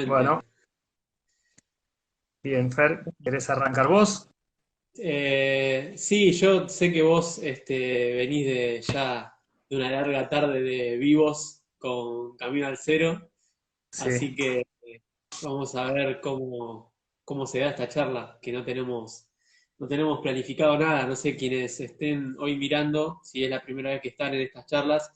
Bueno, bien, Fer, ¿querés arrancar vos? Sí, yo sé que vos venís de una larga tarde de vivos con Camino al Cero, Sí. así que vamos a ver cómo se da esta charla, que no tenemos planificado nada, no sé quiénes estén hoy mirando, si es la primera vez que están en estas charlas,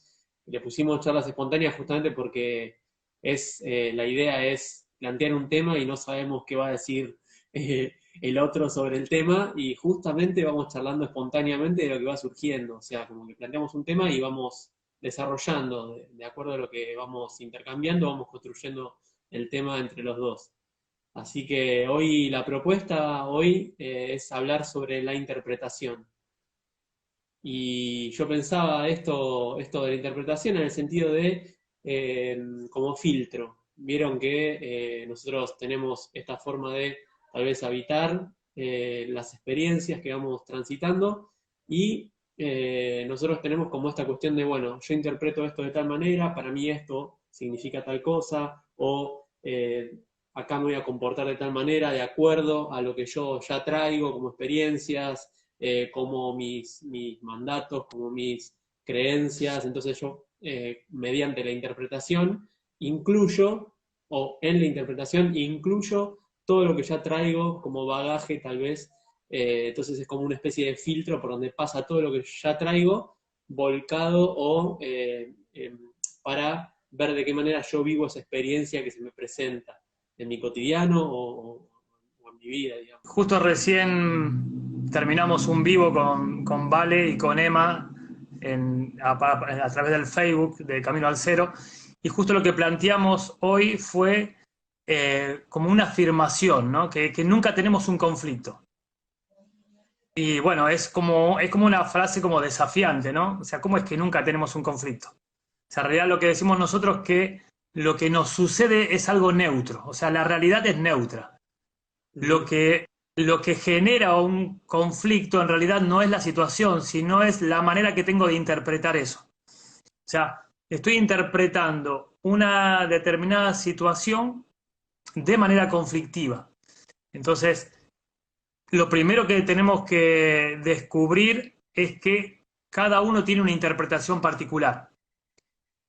le pusimos charlas espontáneas justamente porque la idea es plantear un tema y no sabemos qué va a decir el otro sobre el tema y justamente vamos charlando espontáneamente de lo que va surgiendo, o sea, como que planteamos un tema y vamos desarrollando, de acuerdo a lo que vamos intercambiando, vamos construyendo el tema entre los dos. Así que hoy la propuesta hoy es hablar sobre la interpretación. Y yo pensaba esto de la interpretación en el sentido de como filtro. Vieron que nosotros tenemos esta forma de tal vez habitar las experiencias que vamos transitando y nosotros tenemos como esta cuestión de, bueno, yo interpreto esto de tal manera, para mí esto significa tal cosa, o acá me voy a comportar de tal manera, de acuerdo a lo que yo ya traigo como experiencias, como mis mandatos, como mis creencias. Entonces yo, mediante la interpretación, incluyo, o en la interpretación, incluyo todo lo que ya traigo como bagaje tal vez. Entonces es como una especie de filtro por donde pasa todo lo que ya traigo, volcado o para ver de qué manera yo vivo esa experiencia que se me presenta en mi cotidiano o en mi vida, digamos. Justo recién terminamos un vivo con Vale y con Emma a través del Facebook de Camino al Cero, y justo lo que planteamos hoy fue como una afirmación, ¿no? Que nunca tenemos un conflicto. Y bueno, es como una frase como desafiante, ¿no? O sea, ¿cómo es que nunca tenemos un conflicto? O sea, en realidad lo que decimos nosotros es que lo que nos sucede es algo neutro, o sea, la realidad es neutra. Uh Lo -huh. que, lo que genera un conflicto en realidad no es la situación, sino es la manera que tengo de interpretar eso. O sea, estoy interpretando una determinada situación de manera conflictiva. Entonces, lo primero que tenemos que descubrir es que cada uno tiene una interpretación particular.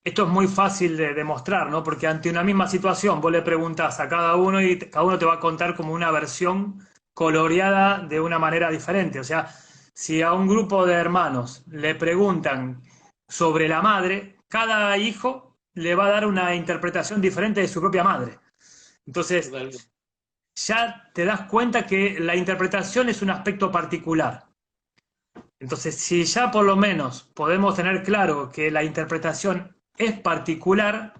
Esto es muy fácil de demostrar, ¿no? Porque ante una misma situación vos le preguntás a cada uno y cada uno te va a contar como una versión coloreada de una manera diferente. O sea, si a un grupo de hermanos le preguntan sobre la madre, cada hijo le va a dar una interpretación diferente de su propia madre. Entonces, Totalmente. ya te das cuenta que la interpretación es un aspecto particular. Entonces, si ya por lo menos podemos tener claro que la interpretación es particular,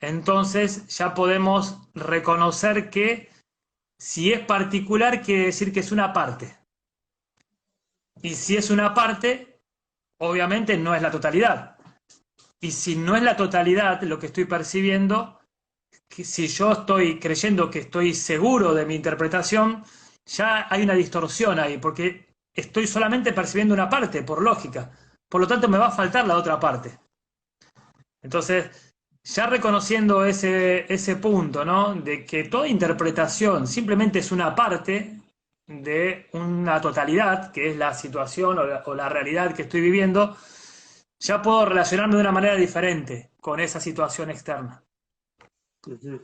entonces ya podemos reconocer que si es particular quiere decir que es una parte. Y si es una parte, obviamente no es la totalidad. Y si no es la totalidad lo que estoy percibiendo, que si yo estoy creyendo que estoy seguro de mi interpretación, ya hay una distorsión ahí, porque estoy solamente percibiendo una parte, por lógica. Por lo tanto, me va a faltar la otra parte. Entonces, ya reconociendo ese punto, ¿no? De que toda interpretación simplemente es una parte de una totalidad, que es la situación o la realidad que estoy viviendo, ya puedo relacionarme de una manera diferente con esa situación externa. Uh -huh.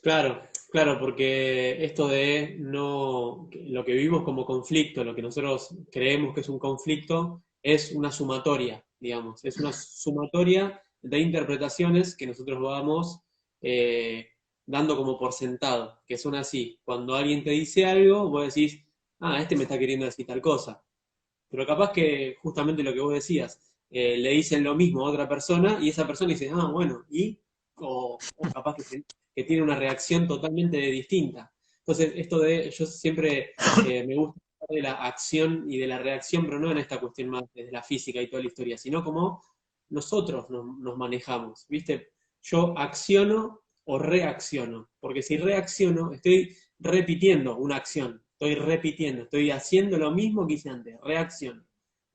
Claro, claro, porque esto de no, lo que vivimos como conflicto, lo que nosotros creemos que es un conflicto, es una sumatoria, digamos, es una sumatoria de interpretaciones que nosotros vamos eh, dando como por sentado, que son así. Cuando alguien te dice algo, vos decís, ah, este me está queriendo decir tal cosa. Pero capaz que justamente lo que vos decías, le dicen lo mismo a otra persona y esa persona dice, ah, bueno, ¿y? O capaz que tiene una reacción totalmente distinta. Entonces, esto de, yo siempre me gusta hablar de la acción y de la reacción, pero no en esta cuestión más desde la física y toda la historia, sino como nosotros nos manejamos, ¿viste? Yo acciono o reacciono, porque si reacciono, estoy repitiendo una acción, estoy repitiendo, estoy haciendo lo mismo que hice antes, reacciono.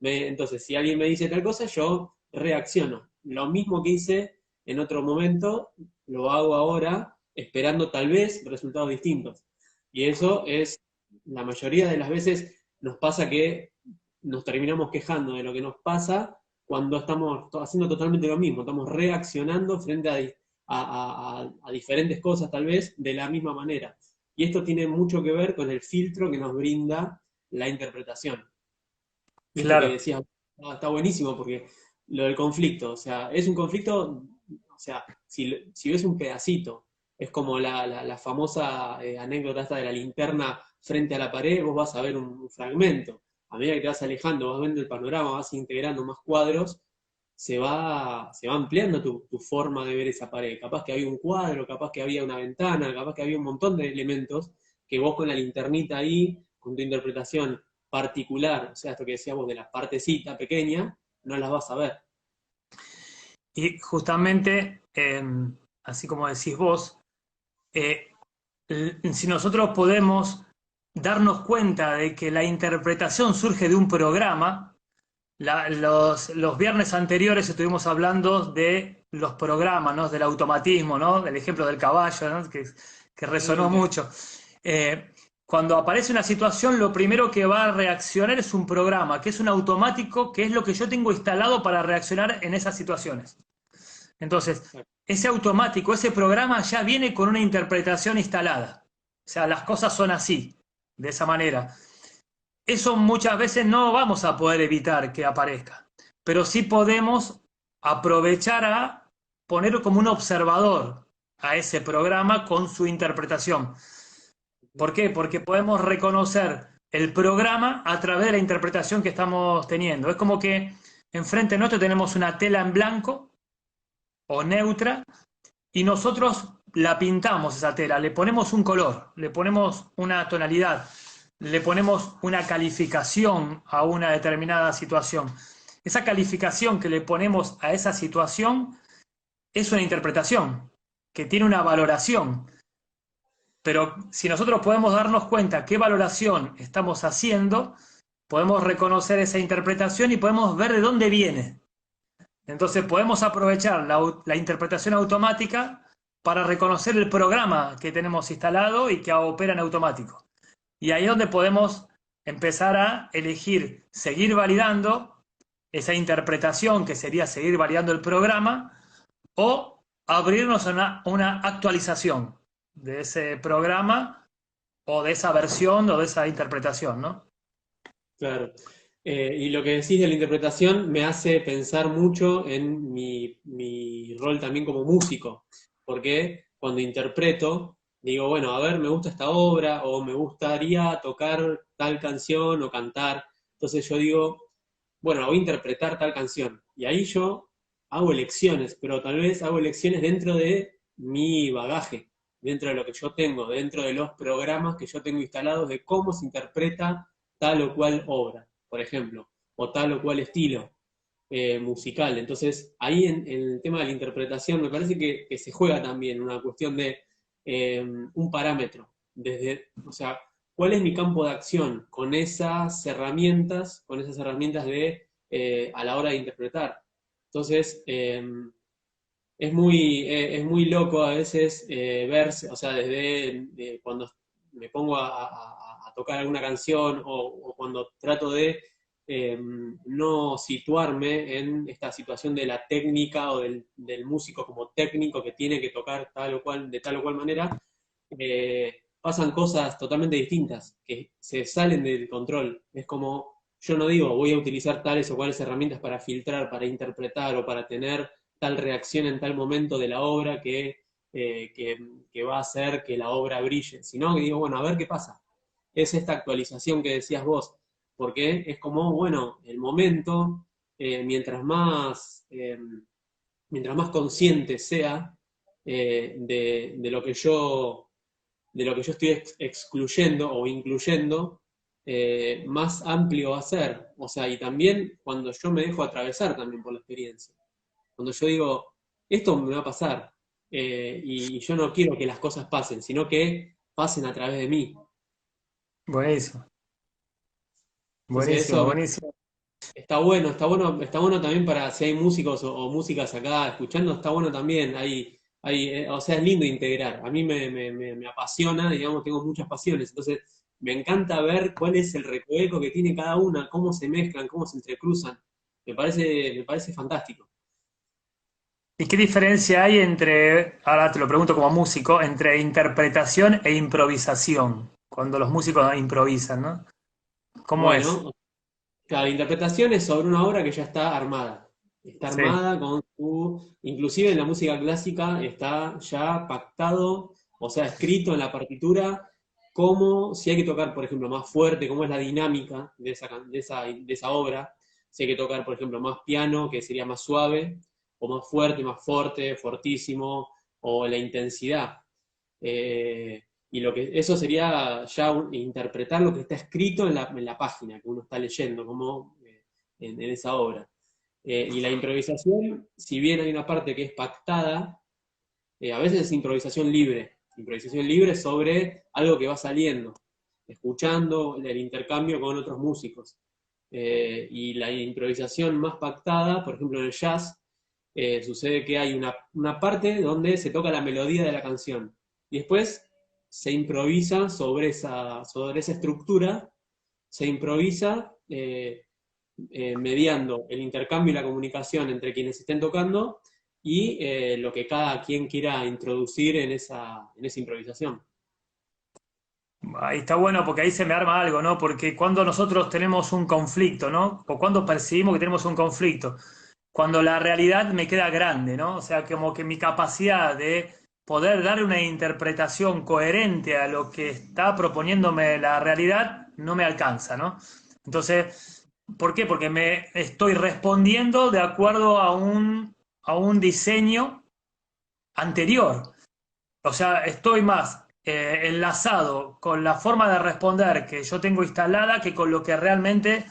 Entonces, si alguien me dice tal cosa, yo reacciono. Lo mismo que hice en otro momento, lo hago ahora esperando tal vez resultados distintos. Y eso es, la mayoría de las veces nos pasa que nos terminamos quejando de lo que nos pasa cuando estamos haciendo totalmente lo mismo, estamos reaccionando frente a diferentes cosas tal vez de la misma manera. Y esto tiene mucho que ver con el filtro que nos brinda la interpretación. Y esto que Claro. decías, está buenísimo porque lo del conflicto, o sea, es un conflicto, o sea, si ves un pedacito, es como la famosa anécdota esta de la linterna frente a la pared, vos vas a ver un fragmento. A medida que te vas alejando, vas viendo el panorama, vas integrando más cuadros, se va ampliando tu forma de ver esa pared. Capaz que había un cuadro, capaz que había una ventana, capaz que había un montón de elementos que vos con la linternita ahí, con tu interpretación particular, o sea, esto que decíamos de la partecita pequeña, no las vas a ver. Y justamente, así como decís vos, si nosotros podemos darnos cuenta de que la interpretación surge de un programa, los viernes anteriores estuvimos hablando de los programas, ¿no? Del automatismo, ¿no? Del ejemplo del caballo, ¿no? Que resonó Totalmente. mucho. Cuando aparece una situación, lo primero que va a reaccionar es un programa, que es un automático, que es lo que yo tengo instalado para reaccionar en esas situaciones. Entonces, ese automático, ese programa ya viene con una interpretación instalada. O sea, las cosas son así, de esa manera. Eso muchas veces no vamos a poder evitar que aparezca, pero sí podemos aprovechar a poner como un observador a ese programa con su interpretación. ¿Por qué? Porque podemos reconocer el programa a través de la interpretación que estamos teniendo. Es como que enfrente nuestro tenemos una tela en blanco o neutra y nosotros la pintamos esa tela, le ponemos un color, le ponemos una tonalidad, le ponemos una calificación a una determinada situación. Esa calificación que le ponemos a esa situación es una interpretación, que tiene una valoración. Pero si nosotros podemos darnos cuenta qué valoración estamos haciendo, podemos reconocer esa interpretación y podemos ver de dónde viene. Entonces podemos aprovechar la interpretación automática para reconocer el programa que tenemos instalado y que opera en automático. Y ahí es donde podemos empezar a elegir seguir validando esa interpretación, que sería seguir validando el programa, o abrirnos a una actualización de ese programa o de esa versión o de esa interpretación, ¿no? Claro. Y lo que decís de la interpretación me hace pensar mucho en mi rol también como músico, porque cuando interpreto, digo, bueno, a ver, me gusta esta obra o me gustaría tocar tal canción o cantar. Entonces yo digo, bueno, voy a interpretar tal canción. Y ahí yo hago elecciones, pero tal vez hago elecciones dentro de mi bagaje, dentro de lo que yo tengo, dentro de los programas que yo tengo instalados de cómo se interpreta tal o cual obra, por ejemplo, o tal o cual estilo musical. Entonces, ahí en el tema de la interpretación me parece que se juega también una cuestión de un parámetro, desde, o sea, cuál es mi campo de acción con esas herramientas de, a la hora de interpretar. Entonces, es muy loco a veces verse, o sea, desde cuando me pongo a tocar alguna canción o cuando trato de no situarme en esta situación de la técnica o del músico como técnico que tiene que tocar tal o cual, de tal o cual manera, pasan cosas totalmente distintas que se salen del control. Es como, yo no digo voy a utilizar tales o cuales herramientas para filtrar, para interpretar o para tener tal reacción en tal momento de la obra que va a hacer que la obra brille, sino que digo, bueno, a ver qué pasa. Es esta actualización que decías vos, porque es como, bueno, el momento, eh, mientras más, eh, mientras más consciente sea de lo que yo estoy excluyendo o incluyendo, más amplio va a ser. O sea, y también cuando yo me dejo atravesar también por la experiencia. Cuando yo digo, esto me va a pasar, y yo no quiero que las cosas pasen, sino que pasen a través de mí. Buenísimo, Entonces buenísimo, eso buenísimo. está bueno, está bueno también para si hay músicos o músicas acá escuchando, está bueno también ahí O sea, es lindo integrar. A mí me apasiona, digamos, tengo muchas pasiones, entonces me encanta ver cuál es el recoveco que tiene cada una, cómo se mezclan, cómo se entrecruzan. Me parece fantástico. ¿Y qué diferencia hay entre, ahora te lo pregunto como músico, entre interpretación e improvisación? Cuando los músicos improvisan, ¿no? ¿Cómo es? Bueno, claro, la interpretación es sobre una obra que ya está armada. Está Sí. armada con su... Inclusive en la música clásica está ya pactado, o sea, escrito en la partitura, cómo, si hay que tocar, por ejemplo, más fuerte, cómo es la dinámica de esa obra. Si hay que tocar, por ejemplo, más piano, que sería más suave, o más fuerte, fortísimo, o la intensidad. Y lo que eso sería ya interpretar lo que está escrito en la página que uno está leyendo, como en esa obra. Y la improvisación, si bien hay una parte que es pactada, a veces es improvisación libre sobre algo que va saliendo, escuchando el intercambio con otros músicos. Y la improvisación más pactada, por ejemplo en el jazz, sucede que hay una parte donde se toca la melodía de la canción y después se improvisa sobre esa estructura, se improvisa mediando el intercambio y la comunicación entre quienes estén tocando y lo que cada quien quiera introducir en esa improvisación. Ahí está bueno porque ahí se me arma algo, ¿no? Porque cuando nosotros tenemos un conflicto, ¿no? O cuando percibimos que tenemos un conflicto, cuando la realidad me queda grande, ¿no? O sea, como que mi capacidad de poder dar una interpretación coherente a lo que está proponiéndome la realidad no me alcanza, ¿no? Entonces, ¿por qué? Porque me estoy respondiendo de acuerdo a un diseño anterior. O sea, estoy más enlazado con la forma de responder que yo tengo instalada que con lo que realmente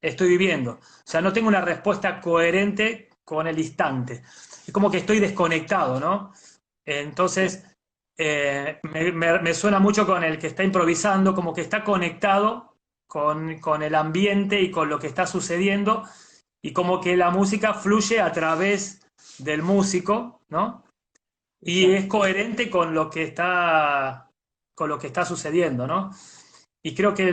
estoy viviendo. O sea, no tengo una respuesta coherente con el instante. Es como que estoy desconectado, ¿no? Entonces, me suena mucho con el que está improvisando, como que está conectado con el ambiente y con lo que está sucediendo, y como que la música fluye a través del músico, ¿no? Y es Exacto. coherente con lo que está sucediendo, ¿no? Y creo que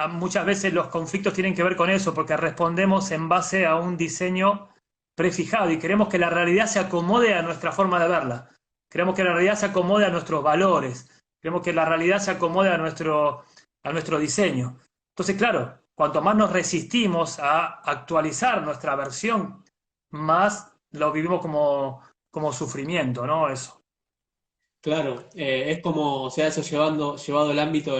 muchas veces los conflictos tienen que ver con eso, porque respondemos en base a un diseño prefijado y queremos que la realidad se acomode a nuestra forma de verla. Queremos que la realidad se acomode a nuestros valores. Queremos que la realidad se acomode a nuestro diseño. Entonces, claro, cuanto más nos resistimos a actualizar nuestra versión, más lo vivimos como sufrimiento, ¿no? Eso. Claro, es como, o sea, eso llevado al ámbito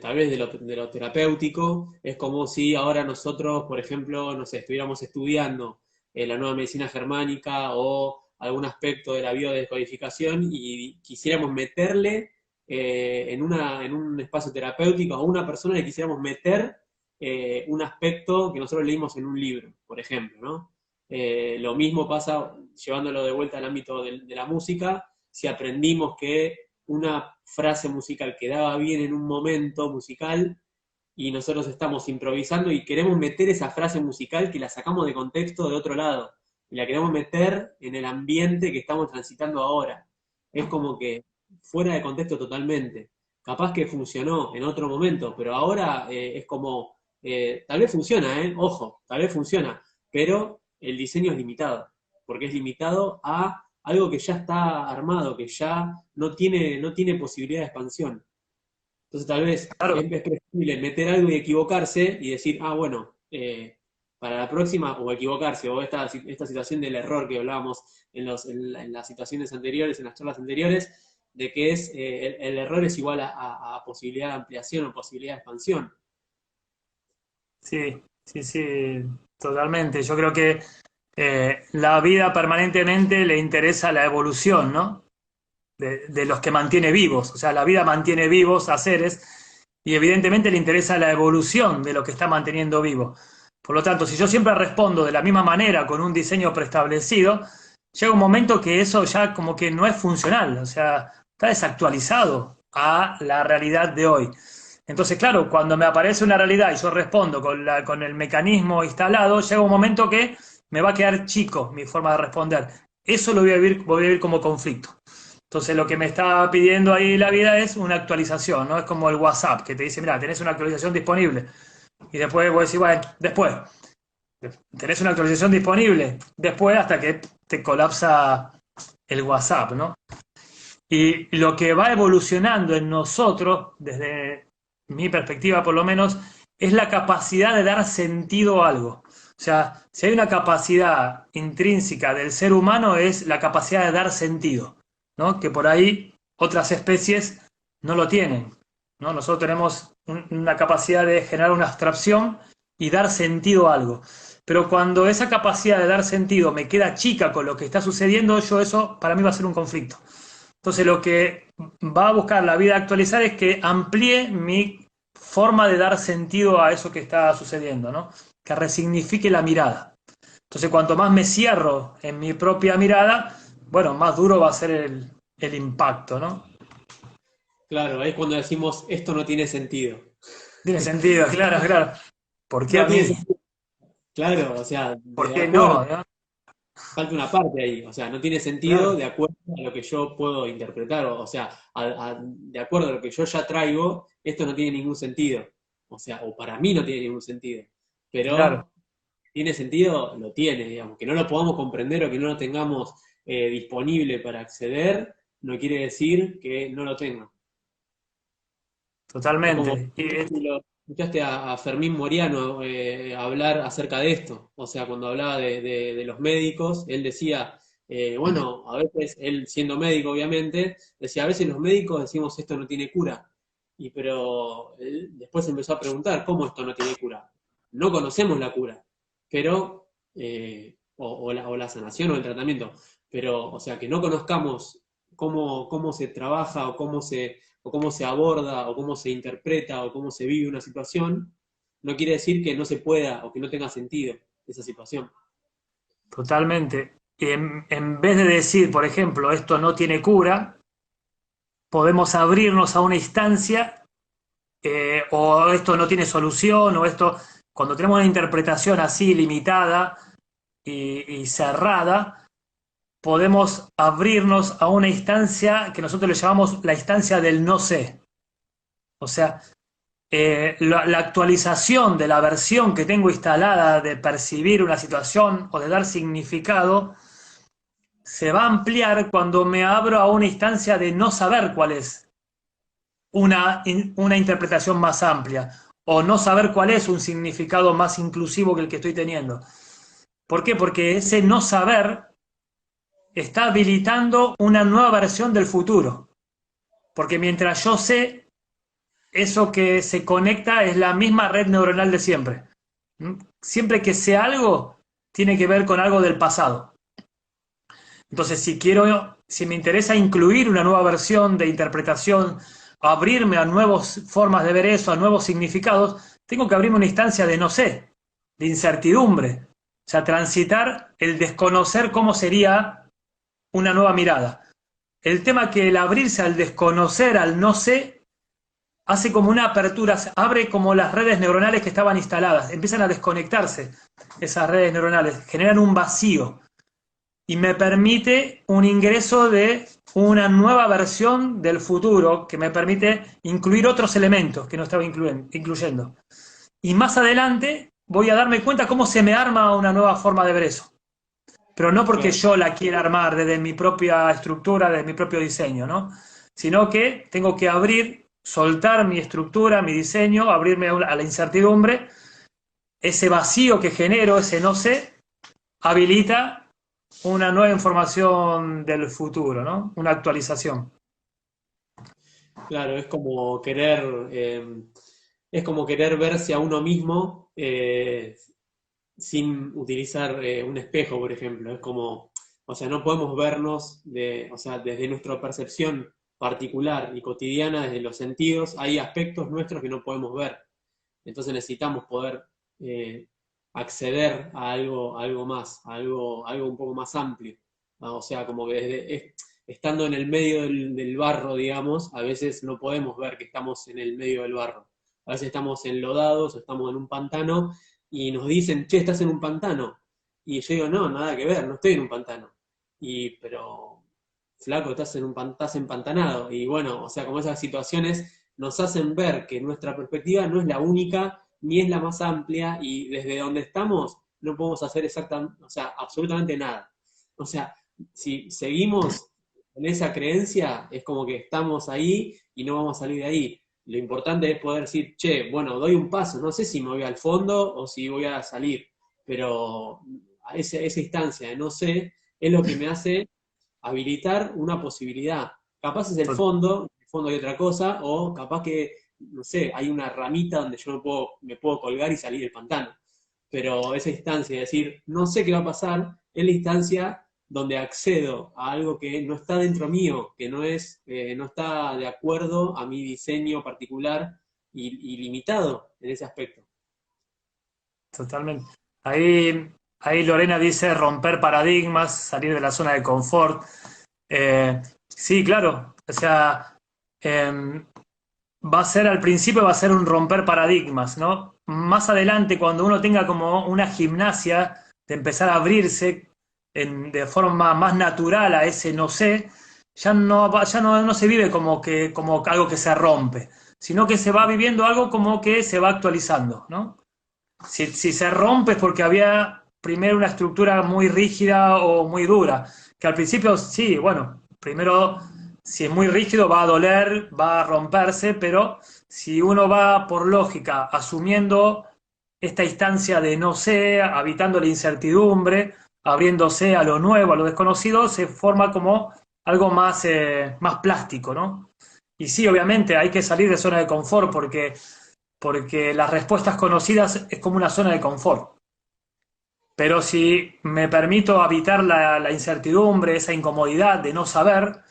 tal vez de lo terapéutico, es como si ahora nosotros, por ejemplo, no sé, estuviéramos estudiando la nueva medicina germánica o algún aspecto de la biodescodificación y quisiéramos meterle en un espacio terapéutico a una persona le quisiéramos meter un aspecto que nosotros leímos en un libro, por ejemplo, ¿no? Lo mismo pasa llevándolo de vuelta al ámbito de la música si aprendimos que una frase musical quedaba bien en un momento musical y nosotros estamos improvisando y queremos meter esa frase musical que la sacamos de contexto de otro lado y la queremos meter en el ambiente que estamos transitando ahora. Es como que fuera de contexto totalmente. Capaz que funcionó en otro momento, pero ahora es como, tal vez funciona, ojo, tal vez funciona, pero el diseño es limitado, porque es limitado a algo que ya está armado, que ya no tiene posibilidad de expansión. Entonces tal vez Claro, es preferible meter algo y equivocarse y decir, ah, bueno, para la próxima, o equivocarse, o esta situación del error que hablábamos en las situaciones anteriores, en las charlas anteriores, de que el error es igual a posibilidad de ampliación o posibilidad de expansión. sí, sí, sí, totalmente. Yo creo que la vida permanentemente le interesa la evolución, ¿no? De los que mantiene vivos. O sea, la vida mantiene vivos a seres y evidentemente le interesa la evolución de lo que está manteniendo vivo. Por lo tanto, si yo siempre respondo de la misma manera con un diseño preestablecido, llega un momento que eso ya como que no es funcional, o sea, está desactualizado a la realidad de hoy. Entonces, claro, cuando me aparece una realidad y yo respondo con el mecanismo instalado, llega un momento que me va a quedar chico mi forma de responder. eso lo voy a vivir como conflicto. Entonces lo que me está pidiendo ahí la vida es una actualización, ¿no? Es como el WhatsApp, que te dice, mira, tenés una actualización disponible. Y después vos decís, bueno, después, tenés una actualización disponible. Después hasta que te colapsa el WhatsApp, ¿no? Y lo que va evolucionando en nosotros, desde mi perspectiva por lo menos, es la capacidad de dar sentido a algo. O sea, si hay una capacidad intrínseca del ser humano es la capacidad de dar sentido, ¿no? Que por ahí otras especies no lo tienen, ¿no? Nosotros tenemos una capacidad de generar una abstracción y dar sentido a algo. Pero cuando esa capacidad de dar sentido me queda chica con lo que está sucediendo, eso para mí va a ser un conflicto. Entonces lo que va a buscar la vida actualizar es que amplíe mi forma de dar sentido a eso que está sucediendo, ¿no? Que resignifique la mirada. Entonces cuanto más me cierro en mi propia mirada, bueno, más duro va a ser el impacto, ¿no? Claro, ahí es cuando decimos, esto no tiene sentido. Tiene sentido, claro, claro. ¿Por qué No a tiene mí? sentido. Claro, o sea, ¿Por de qué acuerdo, no? ¿No? falta una parte ahí, o sea, no tiene sentido Claro, de acuerdo a lo que yo puedo interpretar, o sea, de acuerdo a lo que yo ya traigo, esto no tiene ningún sentido, o sea, o para mí no tiene ningún sentido, claro, pero tiene sentido, lo tiene, digamos, que no lo podamos comprender o que no lo tengamos disponible para acceder, no quiere decir que no lo tenga. Es como, totalmente. si lo escuchaste a Fermín Moriano hablar acerca de esto, o sea, cuando hablaba de los médicos, él decía, bueno, a veces, él siendo médico obviamente, decía, a veces los médicos decimos esto no tiene cura, pero él después empezó a preguntar, ¿cómo esto no tiene cura? No conocemos la cura, pero, o la sanación o el tratamiento, pero, o sea, que no conozcamos cómo se trabaja o cómo se aborda, o cómo se interpreta, o cómo se vive una situación, no quiere decir que no se pueda o que no tenga sentido esa situación. totalmente. En vez de decir, por ejemplo, esto no tiene cura, podemos abrirnos a una instancia o esto no tiene solución, o esto, cuando tenemos una interpretación así limitada y cerrada, podemos abrirnos a una instancia que nosotros le llamamos la instancia del no sé. O sea, la actualización de la versión que tengo instalada de percibir una situación o de dar significado se va a ampliar cuando me abro a una instancia de no saber cuál es una interpretación más amplia o no saber cuál es un significado más inclusivo que el que estoy teniendo. ¿Por qué? Porque ese no saber está habilitando una nueva versión del futuro. Porque mientras yo sé, eso que se conecta es la misma red neuronal de siempre. Siempre que sé algo, tiene que ver con algo del pasado. Entonces, si me interesa incluir una nueva versión de interpretación, abrirme a nuevas formas de ver eso, a nuevos significados, tengo que abrirme una instancia de no sé, de incertidumbre. O sea, transitar el desconocer cómo sería una nueva mirada. El tema que el abrirse al desconocer, al no sé, hace como una apertura, abre como las redes neuronales que estaban instaladas, empiezan a desconectarse esas redes neuronales, generan un vacío y me permite un ingreso de una nueva versión del futuro que me permite incluir otros elementos que no estaba incluyendo. Y más adelante voy a darme cuenta cómo se me arma una nueva forma de ver eso. Pero no porque Claro, yo la quiera armar desde mi propia estructura, desde mi propio diseño, ¿no? Sino que tengo que abrir, soltar mi estructura, mi diseño, abrirme a la incertidumbre, ese vacío que genero, ese no sé, habilita una nueva información del futuro, ¿no? Una actualización. claro, es como querer verse a uno mismo sin utilizar un espejo, por ejemplo. Es como, o sea, no podemos vernos o sea, desde nuestra percepción particular y cotidiana, desde los sentidos, hay aspectos nuestros que no podemos ver. Entonces necesitamos poder eh, acceder a algo más, algo un poco más amplio. ¿No? O sea, como que estando en el medio del barro, digamos, a veces no podemos ver que estamos en el medio del barro. A veces estamos enlodados o estamos en un pantano y nos dicen, che, estás en un pantano. Y yo digo, no, nada que ver, no estoy en un pantano. pero flaco, estás empantanado. Y bueno, o sea, como esas situaciones nos hacen ver que nuestra perspectiva no es la única, ni es la más amplia, y desde donde estamos no podemos hacer exactamente, o sea, absolutamente nada. O sea, si seguimos en esa creencia, es como que estamos ahí y no vamos a salir de ahí. Lo importante es poder decir, che, bueno, doy un paso, no sé si me voy al fondo o si voy a salir, pero a esa instancia de no sé es lo que me hace habilitar una posibilidad. Capaz es el fondo hay otra cosa, o capaz que, no sé, hay una ramita donde yo me puedo colgar y salir del pantano. Pero esa instancia de decir, no sé qué va a pasar, es la instancia donde accedo a algo que no está dentro mío, que no está de acuerdo a mi diseño particular y limitado en ese aspecto. Totalmente. Ahí Lorena dice romper paradigmas, salir de la zona de confort. Sí, claro. O sea, va a ser al principio va a ser un romper paradigmas, ¿no? Más adelante, cuando uno tenga como una gimnasia de empezar a abrirse de forma más natural a ese no sé, ya no se vive como algo que se rompe, sino que se va viviendo algo como que se va actualizando, ¿no? Si se rompe es porque había primero una estructura muy rígida o muy dura, que al principio sí, bueno, primero si es muy rígido va a doler, va a romperse, pero si uno va por lógica asumiendo esta instancia de no sé, habitando la incertidumbre, abriéndose a lo nuevo, a lo desconocido, se forma como algo más plástico, ¿no? Y sí, obviamente hay que salir de zona de confort porque las respuestas conocidas es como una zona de confort. Pero si me permito habitar la incertidumbre, esa incomodidad de no saber,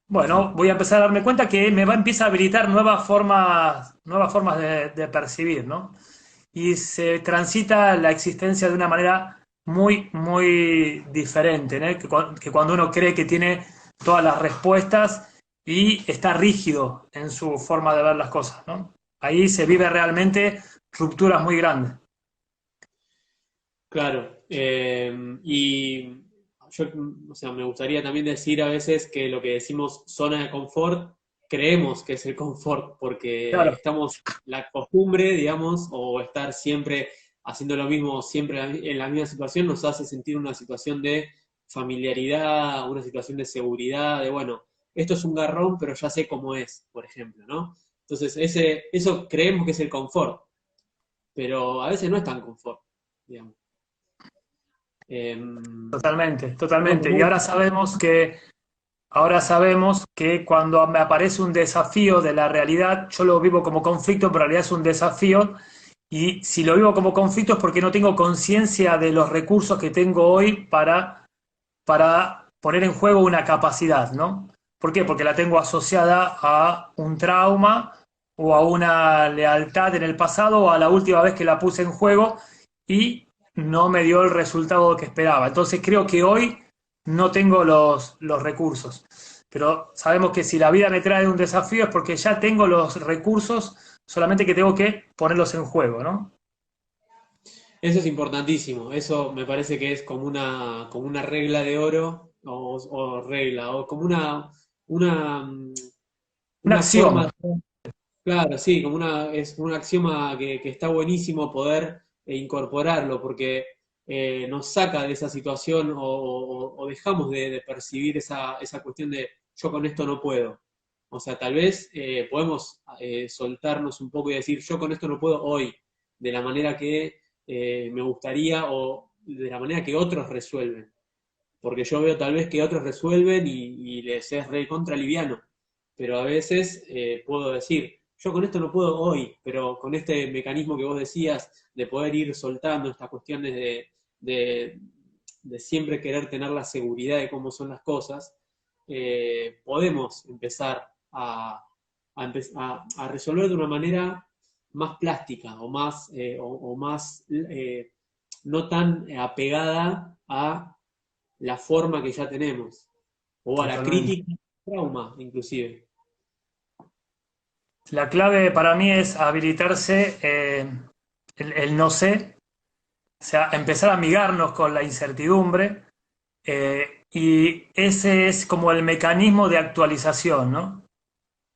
bueno, voy a empezar a darme cuenta que me va a empezar a habilitar nuevas formas de percibir, ¿no? Y se transita la existencia de una manera muy diferente, ¿no? Que cuando uno cree que tiene todas las respuestas y está rígido en su forma de ver las cosas, ¿no? Ahí se vive realmente rupturas muy grandes. Claro, y yo, o sea, me gustaría también decir a veces que lo que decimos zona de confort, creemos que es el confort, porque Claro, estamos, la costumbre, digamos, o estar siempre haciendo lo mismo, siempre en la misma situación, nos hace sentir una situación de familiaridad, una situación de seguridad, de bueno, esto es un garrón, pero ya sé cómo es, por ejemplo, ¿no? Entonces, eso creemos que es el confort, pero a veces no es tan confort, digamos. Algo totalmente. Y común. ahora sabemos que cuando me aparece un desafío de la realidad, yo lo vivo como conflicto, pero en realidad es un desafío. Y si lo vivo como conflicto es porque no tengo conciencia de los recursos que tengo hoy para poner en juego una capacidad, ¿no? ¿Por qué? Porque la tengo asociada a un trauma o a una lealtad en el pasado o a la última vez que la puse en juego y no me dio el resultado que esperaba. Entonces creo que hoy no tengo los recursos. Pero sabemos que si la vida me trae un desafío es porque ya tengo los recursos, solamente que tengo que ponerlos en juego, ¿no? Eso es importantísimo. Eso me parece que es como una regla de oro o regla, o como una, mm, Un una axioma. forma, claro, sí, como es un axioma que está buenísimo poder incorporarlo, porque nos saca de esa situación o dejamos de percibir esa cuestión de yo con esto no puedo. O sea, tal vez podemos soltarnos un poco y decir yo con esto no puedo hoy, de la manera que me gustaría o de la manera que otros resuelven. Porque yo veo tal vez que otros resuelven y les es re contra liviano, pero a veces puedo decir, yo con esto no puedo hoy, pero con este mecanismo que vos decías de poder ir soltando estas cuestiones de, de siempre querer tener la seguridad de cómo son las cosas, podemos empezar a resolver de una manera más plástica o más no tan apegada a la forma que ya tenemos, o a la Totalmente. crítica, trauma, inclusive. La clave para mí es habilitarse el no sé, o sea, empezar a amigarnos con la incertidumbre Y ese es como el mecanismo de actualización, ¿no?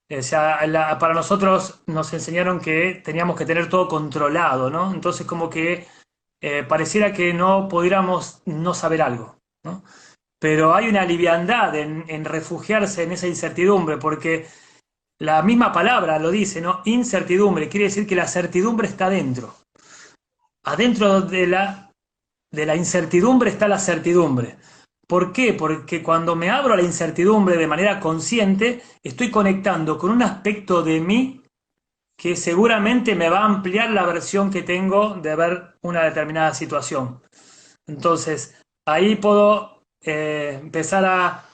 O sea, para nosotros nos enseñaron que teníamos que tener todo controlado, ¿no? Entonces como que pareciera que no pudiéramos no saber algo, ¿no? Pero hay una liviandad en refugiarse en esa incertidumbre, porque la misma palabra lo dice, ¿no? Incertidumbre, quiere decir que la certidumbre está dentro. Adentro de la incertidumbre está la certidumbre. ¿Por qué? Porque cuando me abro a la incertidumbre de manera consciente, estoy conectando con un aspecto de mí que seguramente me va a ampliar la versión que tengo de ver una determinada situación. Entonces, ahí puedo empezar a,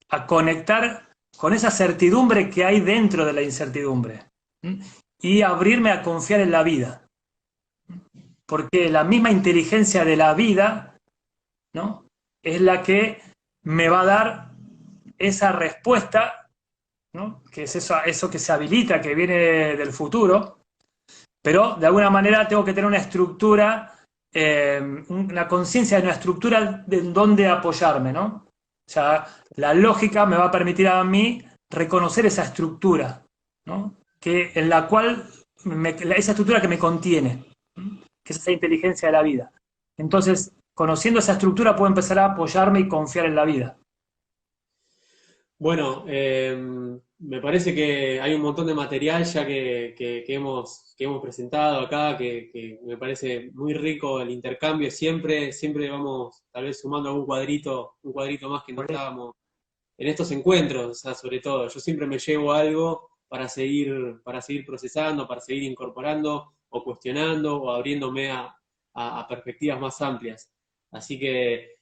a conectar con esa certidumbre que hay dentro de la incertidumbre. ¿Mm? Y abrirme a confiar en la vida. Porque la misma inteligencia de la vida, ¿no? Es la que me va a dar esa respuesta, ¿no? Que es eso que se habilita, que viene del futuro, pero de alguna manera tengo que tener una estructura, una conciencia de una estructura de en dónde apoyarme, ¿no? O sea, la lógica me va a permitir a mí reconocer esa estructura, ¿no? En la cual, esa estructura que me contiene, ¿no? Que es esa inteligencia de la vida. Entonces, conociendo esa estructura puedo empezar a apoyarme y confiar en la vida. Bueno, me parece que hay un montón de material ya que hemos presentado acá, que me parece muy rico el intercambio. Siempre vamos tal vez sumando un cuadrito más que no estábamos en estos encuentros, o sea, sobre todo. Yo siempre me llevo algo para seguir procesando, para seguir incorporando o cuestionando o abriéndome a perspectivas más amplias. Así que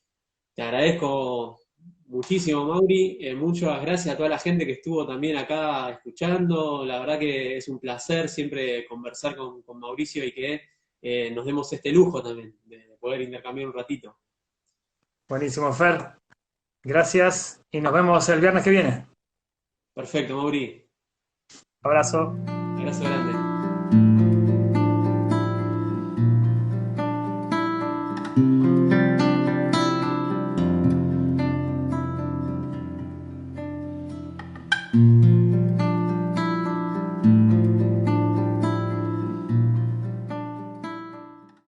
te agradezco muchísimo, Mauri. Muchas gracias a toda la gente que estuvo también acá escuchando. La verdad que es un placer siempre conversar con Mauricio y que nos demos este lujo también de poder intercambiar un ratito. Buenísimo, Fer. Gracias y nos vemos el viernes que viene. Perfecto, Mauri. Abrazo. Abrazo grande.